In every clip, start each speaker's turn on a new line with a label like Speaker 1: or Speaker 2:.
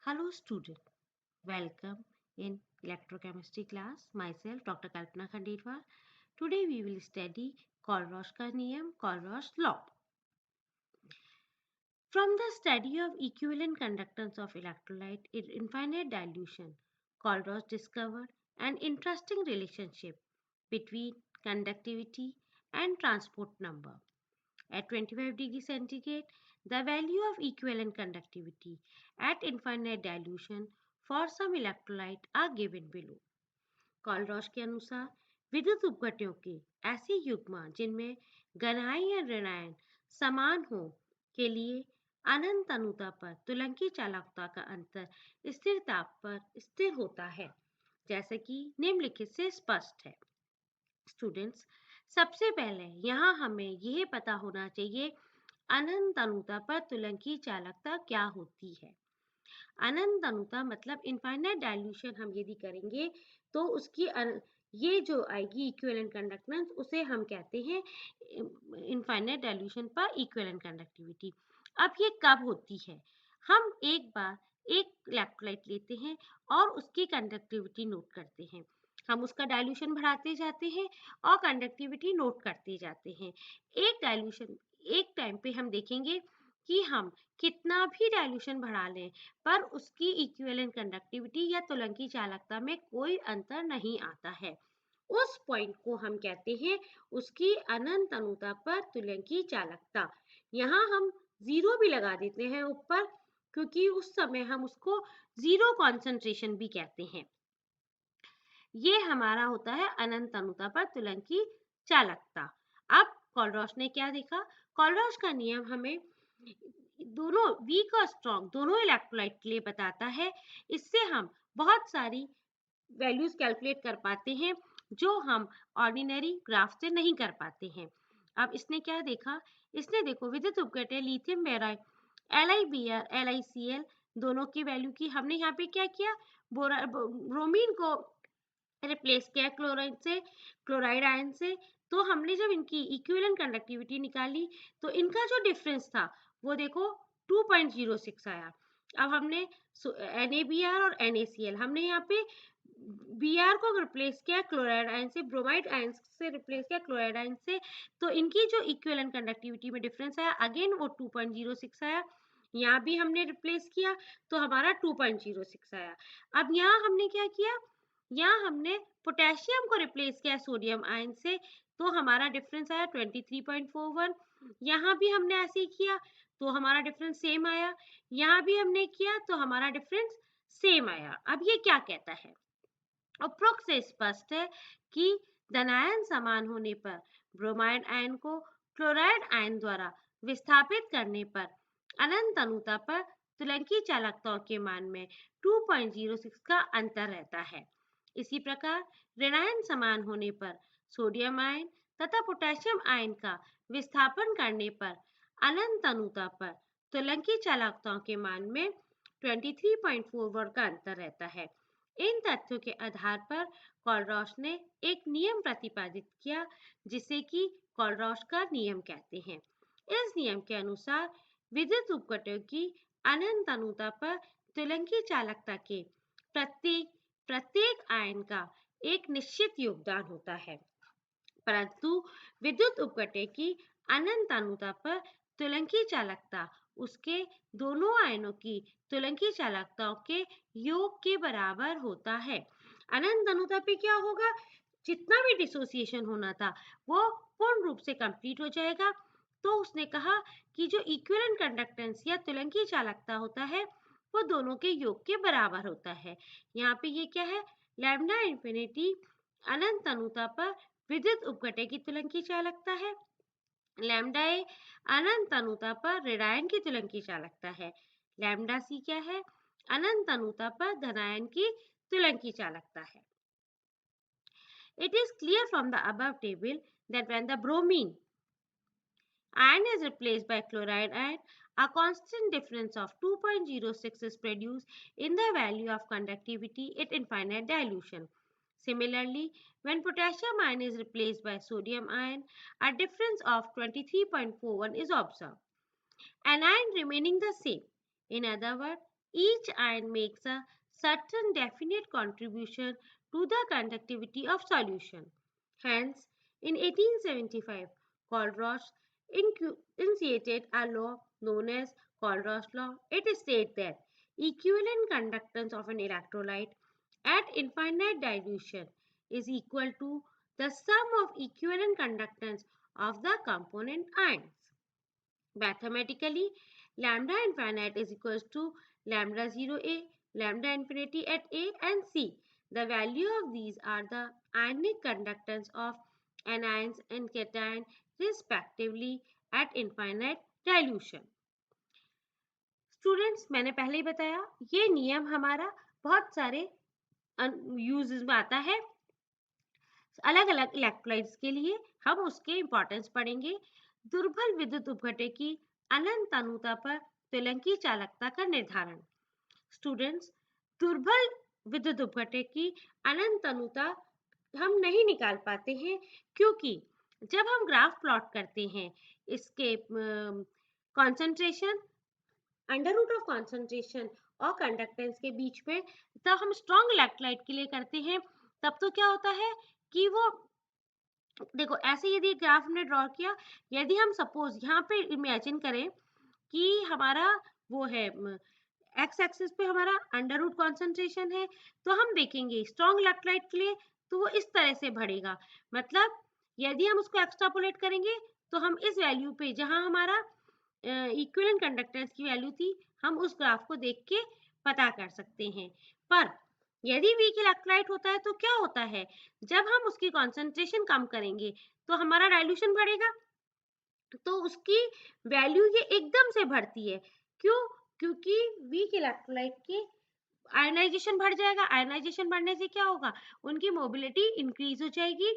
Speaker 1: Hello student, welcome in electrochemistry class. Myself Dr. Kalpana Khandetwar. Today we will study Colrosh ka niyam, Colrosh law. From the study of equivalent conductance of electrolyte in infinite dilution, Colrosh discovered an interesting relationship between conductivity and transport number. At 25 degrees centigrade, the value of equivalent conductivity at infinite dilution for some electrolyte are given below. कॉलरॉश के अनुसार विद्युत उपघटकों के ऐसे युग्म जिनमें घनाएं या ऋणायन समान हो के लिए अनंत अनुता पर तुलंकी चालकता का अंतर स्थिर ताप पर स्थिर होता है, जैसे कि निम्नलिखित से स्पष्ट है। स्टूडेंट्स, सबसे पहले यहाँ हमें यह पता होना चाहिए अनंत अनुता पर तुलंकी चालकता क्या होती है। अनंत अनुता मतलब इनफाइनाइट डाइल्यूशन हम यदि करेंगे तो उसकी ये जो आएगी इक्विवेलेंट कंडक्टेंस उसे हम कहते हैं इनफाइनाइट डाइल्यूशन पर इक्विवेलेंट कंडक्टिविटी। अब ये कब होती है? हम एक बार एक इलेक्ट्रोलाइट लेते हैं और उसकी कंडक्टिविटी नोट करते हैं। हम उसका डाइल्यूशन बढ़ाते जाते हैं और कंडक्टिविटी नोट करते जाते हैं। एक डाइल्यूशन एक टाइम पे हम देखेंगे कि हम कितना भी डाइल्यूशन बढ़ा लें पर उसकी इक्विवेलेंट कंडक्टिविटी या तुलंकी चालकता में कोई अंतर नहीं आता है। उस पॉइंट को हम कहते हैं उसकी अनंत अनुता पर तुलंकी चालकता। यहाँ हम जीरो भी लगा देते हैं ऊपर, क्योंकि उस समय हम उसको जीरो कॉन्सेंट्रेशन भी कहते हैं। ये हमारा होता है अनंत अनुता पर तुलंकी चालकता। अब कॉलरॉश ने क्या देखा? कॉलरॉश का नियम हमें दोनों वीक और स्ट्रॉन्ग दोनों इलेक्ट्रोलाइट के लिए बताता है। इससे हम बहुत सारी वैल्यूज कैलकुलेट कर पाते हैं जो हम ऑर्डिनरी ग्राफ से नहीं कर पाते हैं। अब इसने क्या देखा? इसने देखो विद्युत उपघटक लिथियम बेराइड LiBr LiCl दोनों की वैल्यू की। हमने यहाँ पे क्या किया? ब्रोमीन को रिप्लेस किया क्लोराइड आयन से। तो हमने जब इनकी इक्विवेलेंट कंडक्टिविटी निकाली तो इनका जो डिफरेंस था वो देखो 2.06 आया। अब हमने NaBr और NaCl हमने यहाँ पे Br को रिप्लेस किया क्लोराइड आयन से, ब्रोमाइड आयन से रिप्लेस किया क्लोराइड आयन से। तो इनकी जो इक्विवेलेंट कंडक्टिविटी में डिफरेंस आया अगेन वो 2.06 आया। यहाँ भी हमने रिप्लेस किया तो हमारा 2.06 आया। अब यहाँ हमने क्या किया? यहाँ हमने पोटेशियम को रिप्लेस किया सोडियम आयन से, तो हमारा डिफरेंस आया 23.41। यहाँ भी हमने ऐसे ही किया तो हमारा डिफरेंस सेम आया। यहाँ भी हमने किया तो हमारा डिफरेंस सेम आया। अब ये क्या कहता है? उपरोक्त से स्पष्ट है कि धनायन समान होने पर ब्रोमाइड आयन को क्लोराइड आयन द्वारा विस्थापित करने पर अनंत अनुता पर तुलंकी चालकताओं के मान में 2.06 का अंतर रहता है। इसी प्रकार ऋणायन समान होने पर सोडियम आयन तथा पोटेशियम आयन का विस्थापन करने पर अनंत अनुता पर तुलंकी चालकताओं के मान में 23.41 का अंतर रहता है। इन तथ्यों के आधार पर कॉलरॉश ने एक नियम प्रतिपादित किया जिसे कि कॉलरॉश का नियम कहते हैं। इस नियम के अनुसार विद्युत उपघटकों की अनंत अनुता पर तुलंकी चालकता के प्रत्येक आयन का एक निश्चित योगदान होता है, परंतु विद्युत उपघटक की अनंत अनुता पर तुलंकी चालकता उसके दोनों आयनों की तुलंकी चालकताओं के योग के बराबर होता है। अनंत अनुता पे क्या होगा? जितना भी डिसोसिएशन होना था वो पूर्ण रूप से कंप्लीट हो जाएगा। तो उसने कहा कि जो इक्विवेलेंट कंडक्टेंस या तुलंकी चालकता होता है वो दोनों के योग के बराबर होता है। यहाँ पे ये क्या है? लैम्डा इंफिनिटी अनंत अनुता पर विद्युत उपघटक की तुलंकी चालकता है। लैम्डा ए अनंत अनुता पर ऋणायन की तुलंकी चालकता है। लैम्डा सी क्या है? अनंत अनुता पर धनायन की तुलंकी चालकता है। It is clear from the above table that when the bromine ion is replaced by chloride ion, a constant difference of 2.06 is produced in the value of conductivity at infinite dilution. Similarly, when potassium ion is replaced by sodium ion, a difference of 23.41 is observed. Anion remaining the same. In other words, Each ion makes a certain definite contribution to the conductivity of solution. Hence, in 1875, Colruyt initiated a law known as Colruyt's law. It states that equivalent conductance of an electrolyte at infinite dilution is equal to the sum of equivalent conductance of the component ions. Mathematically, lambda infinite is equals to lambda 0a, lambda infinity at a and c. The value of these are the ionic conductance of anions and cation respectively at infinite dilution. Students, मैंने पहले ही बताया ये नियम हमारा बहुत सारे uses में आता है अलग अलग इलेक्ट्रोलाइट्स के लिए। हम उसके इंपॉर्टेंस पढ़ेंगे। दुर्बल विद्युत उपघटे की अनंत अनुता पर तुलंकी चालकता का निर्धारण। स्टूडेंट्स, दुर्बल विद्युत उपघटे की अनंत अनुता हम नहीं निकाल पाते हैं क्योंकि जब हम ग्राफ प्लॉट करते हैं इसके concentration under root of concentration और कंडक्टेंस के बीच में, तब हम स्ट्रॉन्ग इलेक्ट्रोलाइट के लिए करते हैं तब तो क्या होता है कि वो देखो ऐसे यदि ग्राफ हमने ड्रॉ किया, यदि हम सपोज यहाँ पे इमेजिन करें कि हमारा वो है एक्स एक्सिस पे हमारा अंडर रूट कॉन्सेंट्रेशन है, तो हम देखेंगे स्ट्रॉन्ग इलेक्ट्रोलाइट के लिए तो वो इस तरह से बढ़ेगा। मतलब यदि हम उसको एक्सट्रापोलेट करेंगे तो हम इस वैल्यू पे जहाँ हमारा इक्विवेलेंट कंडक्टेंस की वैल्यू थी हम उस ग्राफ को देख के पता कर सकते हैं। पर यदि वीक इलेक्ट्रोलाइट होता है तो क्या होता है, जब हम उसकी कॉन्सेंट्रेशन कम करेंगे तो हमारा डाइल्यूशन बढ़ेगा, तो उसकी वैल्यू ये एकदम से बढ़ती है। क्यों? क्योंकि वीक इलेक्ट्रोलाइट की आयनाइजेशन बढ़ जाएगा। आयनाइजेशन बढ़ने से क्या होगा, उनकी मोबिलिटी इंक्रीज हो जाएगी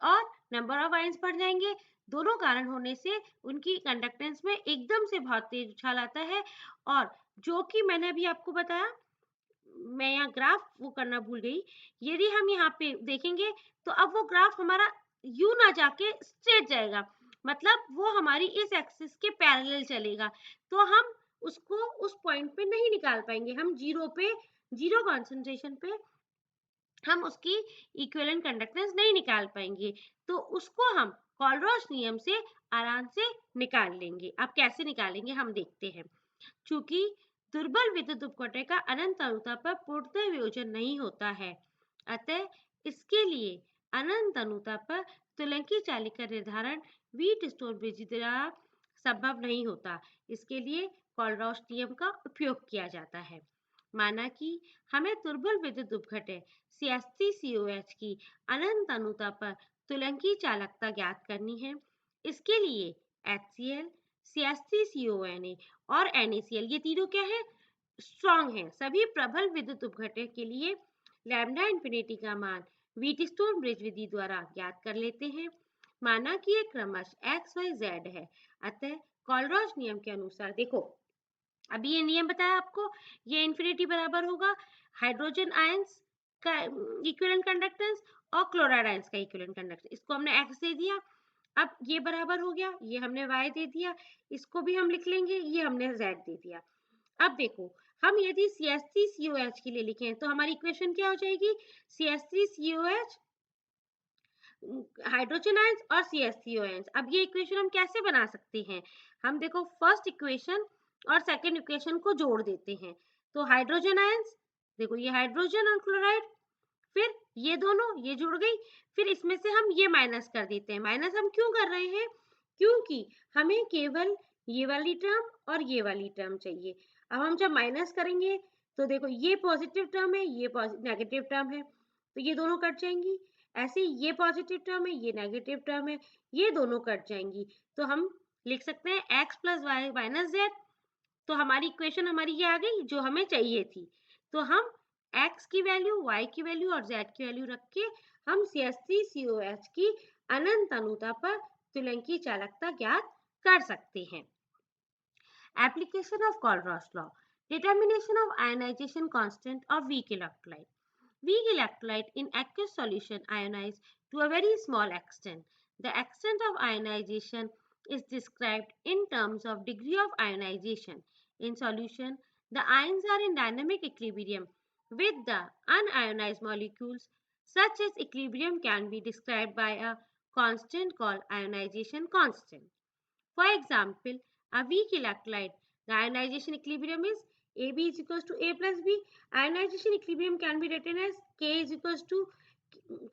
Speaker 1: और नंबर ऑफ आयंस बढ़ जाएंगे। दोनों कारण होने से उनकी कंडक्टेंस में एकदम से बहुत तेज उछाल आता है। और जो कि मैंने अभी आपको बताया, मैं यहाँ ग्राफ वो करना भूल गई, यदि हम यहाँ पे देखेंगे तो अब वो ग्राफ हमारा यू ना जाके स्ट्रेट जाएगा, मतलब वो हमारी इस एक्सिस के पैरेलल चलेगा, तो हम उसको उस पॉइंट पे नहीं निकाल पाएंगे। हम जीरो कॉन्सेंट्रेशन पे हम उसकी इक्विवेलेंट कंडक्टेंस नहीं निकाल पाएंगे, तो उसको हम कोलरॉस नियम से आराम से निकाल लेंगे। अब कैसे निकालेंगे हम देखते हैं। चूंकि दुर्बल विद्युत उपघटे का अनंत अनुता पर पूर्णतः वियोजन नहीं होता है, अतः इसके लिए अनंत अनुता पर तुलंकी चालिका का निर्धारण व्हीटस्टोन-ब्रिज द्वारा संभव नहीं होता। इसके लिए कोलरॉस नियम का उपयोग किया जाता है। माना कि हमें दुर्बल विद्युत उपघटे CH3COH की अनंत अनुता पर तुलंकी चालकता ज्ञात करनी है। इसके लिए HCl, CH3CONA और NaCl ये तीनों क्या है, स्ट्रॉन्ग है। सभी प्रबल विद्युत उपघटे के लिए लैम्डा इंफिनिटी का मान व्हीटस्टोन ब्रिज विधि द्वारा ज्ञात कर लेते हैं। माना कि ये क्रमश XYZ है, अतः कोलरॉस नियम के अनुसार देखो अभी ये नियम बताया आपको, ये इंफिनिटी बराबर होगा हाइड्रोजन आयंस का इक्विवेलेंट कंडक्टेंस और क्लोराइड आयंस का इक्विवेलेंट कंडक्टेंस। इसको हमने x दे दिया, अब ये बराबर हो गया, ये हमने y दे दिया, इसको भी हम लिख लेंगे, ये हमने z दे दिया। अब देखो हम यदि CH3COH के लिए लिखें तो हमारी इक्वेशन क्या हो जाएगी, CH3COH हाइड्रोजन आयंस और CH3OH। अब ये इक्वेशन हम कैसे बना सकते हैं, हम देखो फर्स्ट इक्वेशन और सेकंड इक्वेशन को जोड़ देते हैं। तो हाइड्रोजन आयंस, देखो ये हाइड्रोजन और क्लोराइड, फिर ये दोनों ये जुड़ गई, फिर इसमें से हम ये माइनस कर देते हैं। माइनस हम क्यों कर रहे हैं, क्योंकि हमें केवल ये वाली टर्म और ये वाली टर्म चाहिए। अब हम जब माइनस करेंगे तो देखो ये पॉजिटिव टर्म है, ये नेगेटिव टर्म है, तो ये दोनों कट जाएंगी। ऐसे ये पॉजिटिव टर्म है, ये नेगेटिव टर्म है, ये दोनों कट जाएंगी। तो हम लिख सकते हैं x plus y minus z. तो हमारी इक्वेशन हमारी ये आ गई जो हमें चाहिए थी। तो हम x की वैल्यू, y की वैल्यू और z की वैल्यू रख के हम CH3COH की अनंत अनुता पर तुलंकी चालकता ज्ञात कर सकते हैं। Application of Colruyt's law. Determination of ionization constant of weak electrolyte. Weak electrolyte in aqueous solution ionize to a very small extent. The extent of ionization is described in terms of degree of ionization. In solution, The ions are in dynamic equilibrium with the unionized molecules. Such as equilibrium can be described by a constant called ionization constant. For example, a weak electrolyte, the ionization equilibrium is AB is equals to A plus B. Ionization equilibrium can be written as K is equals to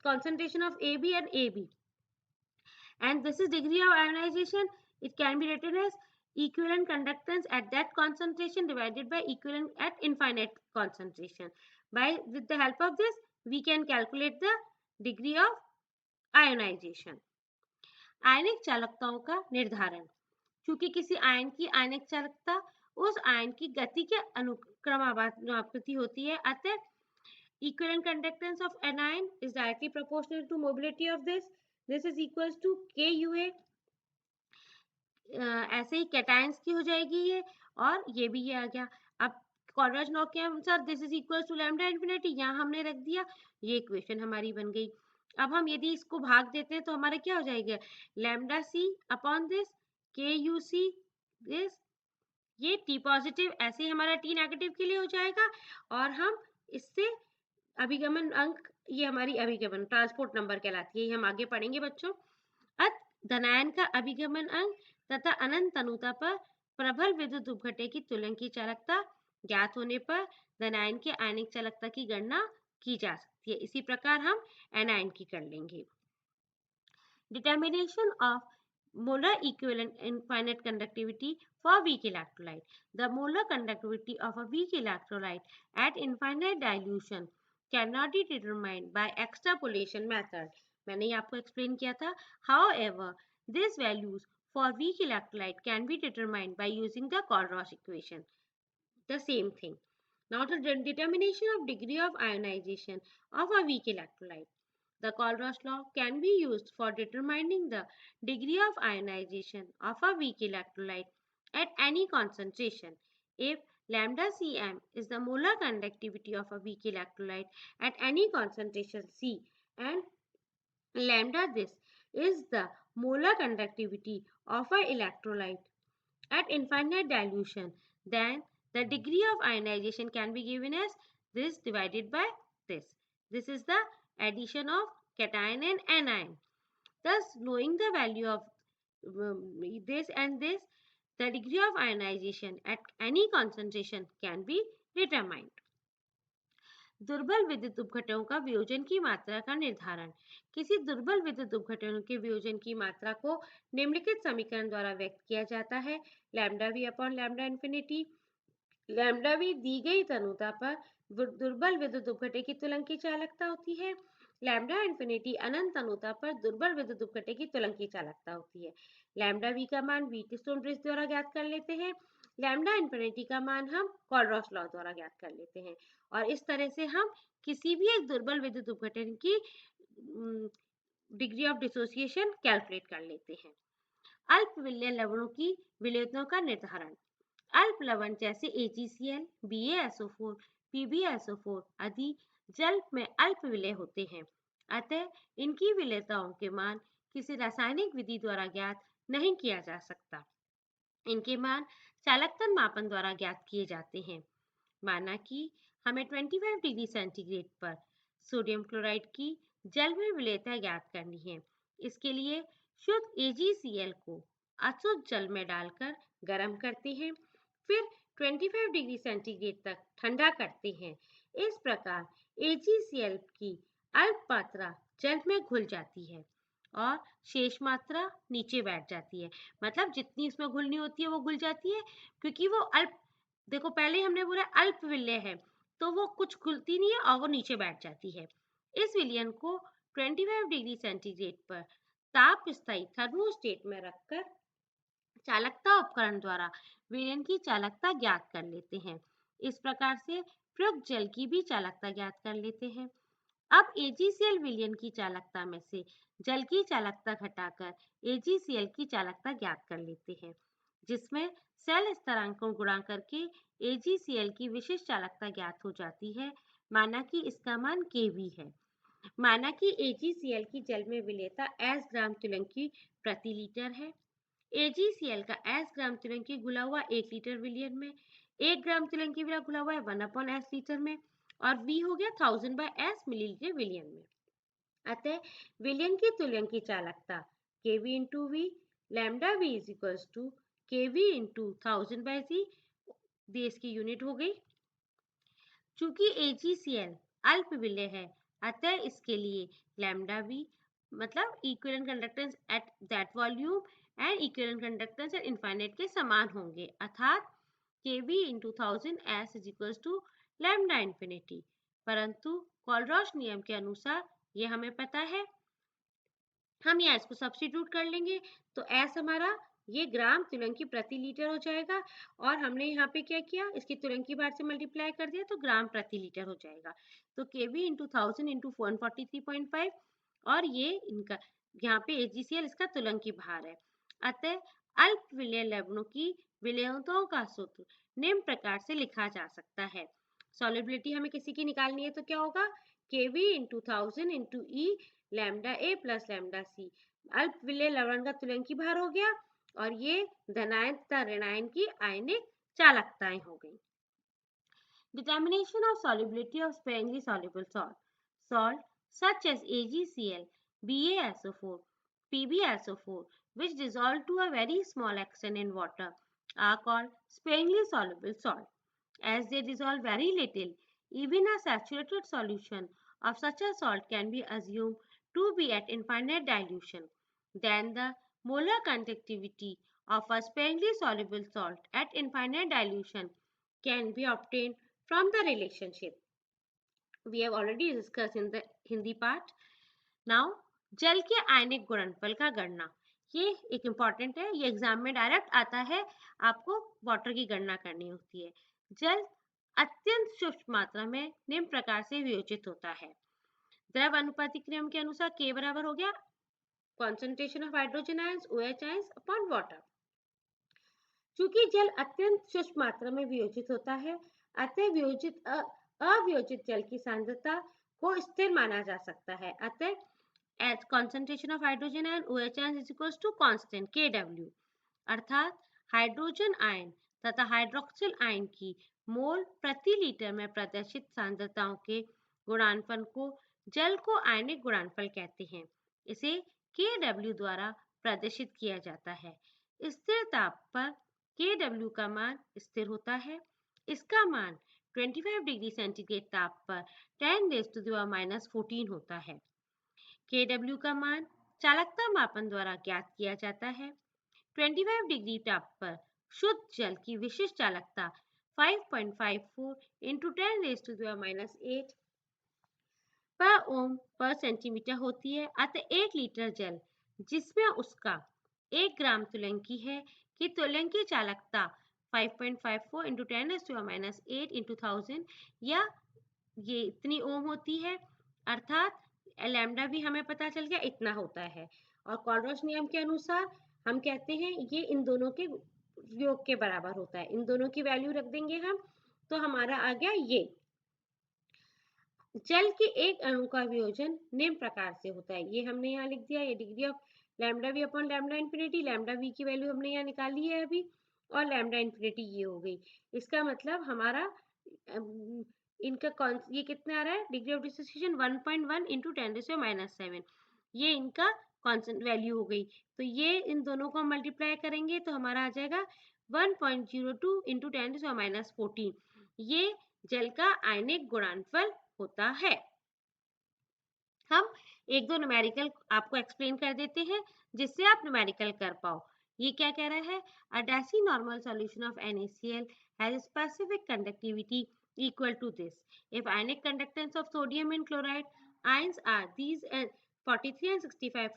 Speaker 1: concentration of AB and AB. And this is degree of ionization. It can be written as equivalent conductance at that concentration divided by equivalent at infinite concentration. With the help of this, we can calculate the degree of ionization. आयनिक चालकताओं का निर्धारण. चूंकि किसी ion की आयनिक चालकता उस ion की गति के अनुक्रमानुपाती होती है, अतः equivalent conductance of anion is directly proportional to mobility of this. This is equals to KUA. ऐसे ही कैटायंस की हो जाएगी ये, और ये भी ये आ गया. अब कॉलरॉज लॉ के अनुसार this is equal to lambda infinity, यहाँ हमने रख दिया, ये इक्वेशन हमारी बन गई. अब हम यदि इसको भाग देते हैं तो हमारा क्या हो जाएगा, लैम्डा सी अपॉन दिस के यू सी दिस, ये टी पॉजिटिव ऐसे ही हमारा टी नेगेटिव के लिए हो जाएगा. और हम इससे अभिगमन अंक, ये हमारी अभिगमन ट्रांसपोर्ट नंबर कहलाती है, ये हम आगे पढ़ेंगे बच्चों. अत धनायन का अभिगमन अंक तथा अनंत अनुता पर प्रबल विद्युत उपघटे की तुलन की चालकता ज्ञात होने पर धनायन के आयनिक चालकता की गणना की जा सकती है. इसी प्रकार हम एनायन की कर लेंगे. Determination of molar equivalent infinite conductivity for weak electrolyte. The molar conductivity of a weak electrolyte at infinite dilution cannot be determined by extrapolation method. मैंने आपको explain किया था. However, these values for weak electrolyte can be determined by using the Colruyt equation. The same thing. Now the determination of degree of ionization of a weak electrolyte. The Colruyt law can be used for determining the degree of ionization of a weak electrolyte at any concentration. If lambda Cm is the molar conductivity of a weak electrolyte at any concentration C, and lambda this is the molar conductivity of an electrolyte at infinite dilution, then the degree of ionization can be given as this divided by this. This is the addition of cation and anion. Thus, knowing the value of this and this, the degree of ionization at any concentration can be determined. दुर्बल विद्युत उपघटकों का वियोजन की मात्रा का निर्धारण. किसी दुर्बल विद्युत उपघटकों के वियोजन की मात्रा को निम्नलिखित समीकरण द्वारा व्यक्त किया जाता है. Lambda we upon lambda infinity. Lambda V दी गई तनुता पर दुर्बल विद्युत उपघटक की तुलन की चालकता होती है. लैम्डा इन्फिनिटी अनंत तनुता पर दुर्बल विद्युत उपघटक की तुलन की चालकता होती है. लैम्डा वी का मान व्हीटस्टोन ब्रिज द्वारा ज्ञात कर लेते हैं. लैम्डा इन्फिनिटी का मान हम कॉलरॉस लॉ द्वारा ज्ञात कर लेते हैं. और इस तरह से हम किसी भी एक दुर्बल विद्युत उपघटन की डिग्री ऑफ डिसोसिएशन कैलकुलेट कर लेते हैं. अल्प विलयन लवणों की विलेयतों का निर्धारण. अल्प लवण जैसे AgCl, BaSO4, PbSO4 आदि जल में अल्प विलय होते हैं, अतः इनकी विलेयताओं के मान किसी रासायनिक विधि द्वारा ज्ञात नहीं किया जा सकता. इनके मान चालकतन मापन द्वारा ज्ञात किए जाते हैं. माना कि हमें 25 डिग्री सेंटीग्रेड पर सोडियम क्लोराइड की जल में विलेयता ज्ञात करनी है. इसके लिए शुद्ध AgCl को अशुद्ध जल में डालकर गर्म करते हैं, फिर 25 डिग्री सेंटीग्रेड तक ठंडा करते हैं. इस प्रकार AgCl की अल्प मात्रा जल में घुल जाती है और शेष मात्रा नीचे बैठ जाती है. मतलब जितनी इसमें घुलनी होती है वो घुल जाती है, क्योंकि वो अल्प, देखो पहले हमने बोला अल्प विलय है, तो वो कुछ घुलती नहीं है और वो नीचे बैठ जाती है. इस विलयन को 25 डिग्री सेंटीग्रेड पर ताप स्थायी थर्मोस्टेट में रखकर चालकता उपकरण द्वारा विलयन की चालकता ज्ञात कर लेते हैं. इस प्रकार से प्रयुक्त जल की भी चालकता ज्ञात कर लेते हैं. अब AgCl विलयन की चालकता में से जल की चालकता घटाकर AgCl की चालकता ज्ञात कर लेते हैं, जिसमें सेल स्थिरांक को गुणा करके AgCl की विशिष्ट चालकता ज्ञात हो जाती है. माना कि इसका मान Kv है. माना कि AgCl की जल में विलेयता S ग्राम तिलंकी प्रति लीटर है. AgCl का S ग्राम तिलंकी घुला हुआ 1 लीटर विलयन में 1 ग्राम तिलंगी विला घुला हुआ है 1/s लीटर में, और V हो गया 1000/s मिलीलीटर विलियन में। अतः विलियन की तुल्यन की चालकता Kv into v, lambda V is equals to Kv into 1000/c, देश की यूनिट हो गई। चूंकि AgCl अल्प विलेय है, अतः इसके लिए लैम्डा V मतलब equivalent conductance at that volume and equivalent conductance at infinite के समान होंगे, अर्थात Kv into 1000s is equals to lambda infinity. परंतु कोलरॉश नियम के अनुसार ये हमें पता है, हम यहाँ इसको सब्स्टिट्यूट कर लेंगे तो S हमारा ये ग्राम तुलंकी प्रति लीटर हो जाएगा, और हमने यहाँ पे क्या किया, इसकी तुलंकी भार से मल्टीप्लाई कर दिया तो ग्राम प्रति लीटर हो जाएगा। तो Kv इंटू 1000 इंटू 143.5, और ये इनका यहाँ पे AgCl इसका तुलंकी भार है। अतः अल्प विलेय लवणों की विलेयताओं का सूत्र निम्न प्रकार से लिखा जा सकता है। सॉल्युबिलिटी हमें किसी की निकालनी है तो क्या होगा, Kv into 1000 into E lambda A plus lambda C। अल्प विलेय लवण का तुलंकी भार हो गया, और ये धनायन तथा ऋणायन की आयनिक चालकताएं हो गई। Determination of solubility of sparingly soluble salt. Salt such as AgCl, BaSO4, PbSO4, which dissolve to a very small extent in water, are called sparingly soluble salt. As they dissolve very little, even a saturated solution of such a salt can be assumed to be at infinite dilution. Then the molar conductivity of a sparingly soluble salt at infinite dilution can be obtained from the relationship we have already discussed in the Hindi part. Now, जल के आयनिक गुणनफल का गणना, ये एक important है, ये exam में डायरेक्ट आता है, आपको वाटर की गणना करनी होती है। जल अत्यंत सूक्ष्म मात्रा में निम्न प्रकार से वियोजित होता है। द्रव अनुपातिक नियम के अनुसार K बराबर हो गया concentration of hydrogen ions OH ions upon water. चूंकि जल अत्यंत सूक्ष्म मात्रा में वियोजित होता है, अतः वियोजित अवियोजित जल की सांद्रता को स्थिर माना जा सकता है। अतः as concentration of hydrogen ion OH ion is equals to constant Kw, अर्थात हाइड्रोजन आयन तथा हाइड्रोक्सिल आयन की मोल प्रति लीटर में प्रदर्शित सांद्रताओं के गुणनफल को जल को आयनिक गुणनफल कहते हैं। इसे Kw द्वारा प्रदर्शित किया जाता है। स्थिर ताप पर Kw का मान स्थिर होता है। इसका मान 25 डिग्री सेंटीग्रेड ताप पर 10⁻⁻14 होता है। Kw का मान चालकता मापन द्वारा ज्ञात किया जाता है। 25 डिग्री ताप पर शुद्ध जल की विशिष्ट चालकता 5.54 इंटू 10⁻⁸ पर ओम पर सेंटीमीटर होती है। अतः 1 लीटर जल जिसमें उसका 1 ग्राम तुलंकी है कि तुलंकी चालकता 5.54 इंटू 10⁻⁸ इंटू 1000 या ये इतनी ओम होती है, अर्थात लैम्डा भी हमें पता चल गया इतना होता है। और कोलरॉश नियम के अनुसार हम कहते हैं ये इन दोनों के योग के बराबर होता है। इन दोनों की वैल्यू रख देंगे हम, तो हमारा आ गया ये। जल के एक अणु का वियोजन निम्न प्रकार से होता है, ये हमने यहाँ लिख दिया, ये degree of lambda we upon lambda infinity, lambda v की वैल्यू हमने यहाँ निकाली है अभी, और लैम्डा इन्फिनिटी ये हो गई। इसका मतलब हमारा इनका ये कितना आ रहा है, डिग्री ऑफ डिसोसिएशन 1.1 इंटू 10⁻⁻7, ये इनका कांस्टेंट वैल्यू हो गई। तो ये इन दोनों को मल्टीप्लाई करेंगे तो हमारा आ जाएगा 1.02 इंटू 10⁻14, ये जल का आयनिक गुणनफल होता है। हम एक दो न्यूमेरिकल आपको एक्सप्लेन कर देते हैं जिससे आप न्यूमेरिकल कर पाओ। ये क्या कह रहा है, a deci normal solution of NaCl has specific conductivity equal to this. If ionic conductance of sodium and chloride ions are these 43 and 65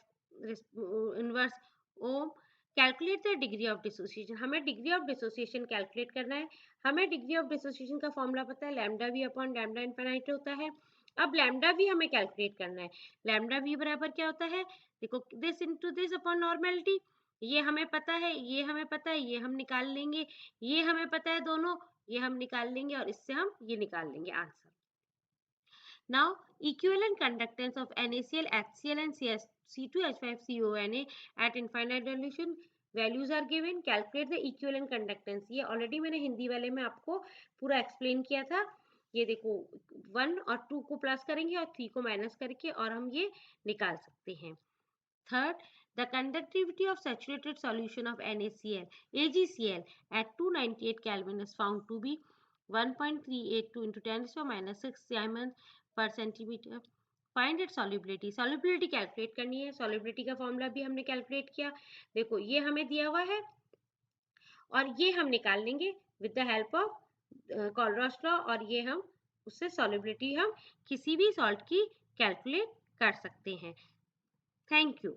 Speaker 1: inverse ohm, calculate the degree of dissociation. हमें degree of dissociation कैलकुलेट करना है। हमें degree of dissociation का formula पता है, lambda we upon lambda infinity होता है। अब लैम्डा वी हमें कैलकुलेट करना है। लैम्डा वी बराबर क्या होता है, देखो this into this upon normality, ये हमें पता है, ये हमें पता है, ये हम निकाल लेंगे, ये हमें पता है दोनों, ये हम निकाल लेंगे, और इससे हम ये निकाल लेंगे answer. Now, equivalent conductance of NaCl, HCl and C2H5CONa at infinite dilution values are given, calculate the equivalent conductance. ये ऑलरेडी मैंने हिंदी वाले में आपको पूरा एक्सप्लेन किया था। ये देखो 1 और 2 को प्लस करेंगे और 3 को माइनस करके और हम ये निकाल सकते हैं। Third, the conductivity of saturated solution of NaCl, AgCl at 298 Kelvin is found to be 1.382 into 10⁻⁻6 Siemens per centimeter. Find its solubility. Solubility calculate करनी है। solubility का फॉर्मूला भी हमने कैलकुलेट किया। देखो ये हमें दिया हुआ है और ये हम निकाल लेंगे with the help of Kohlrausch law, और ये हम उससे solubility हम किसी भी सॉल्ट की कैलकुलेट कर सकते हैं। Thank you.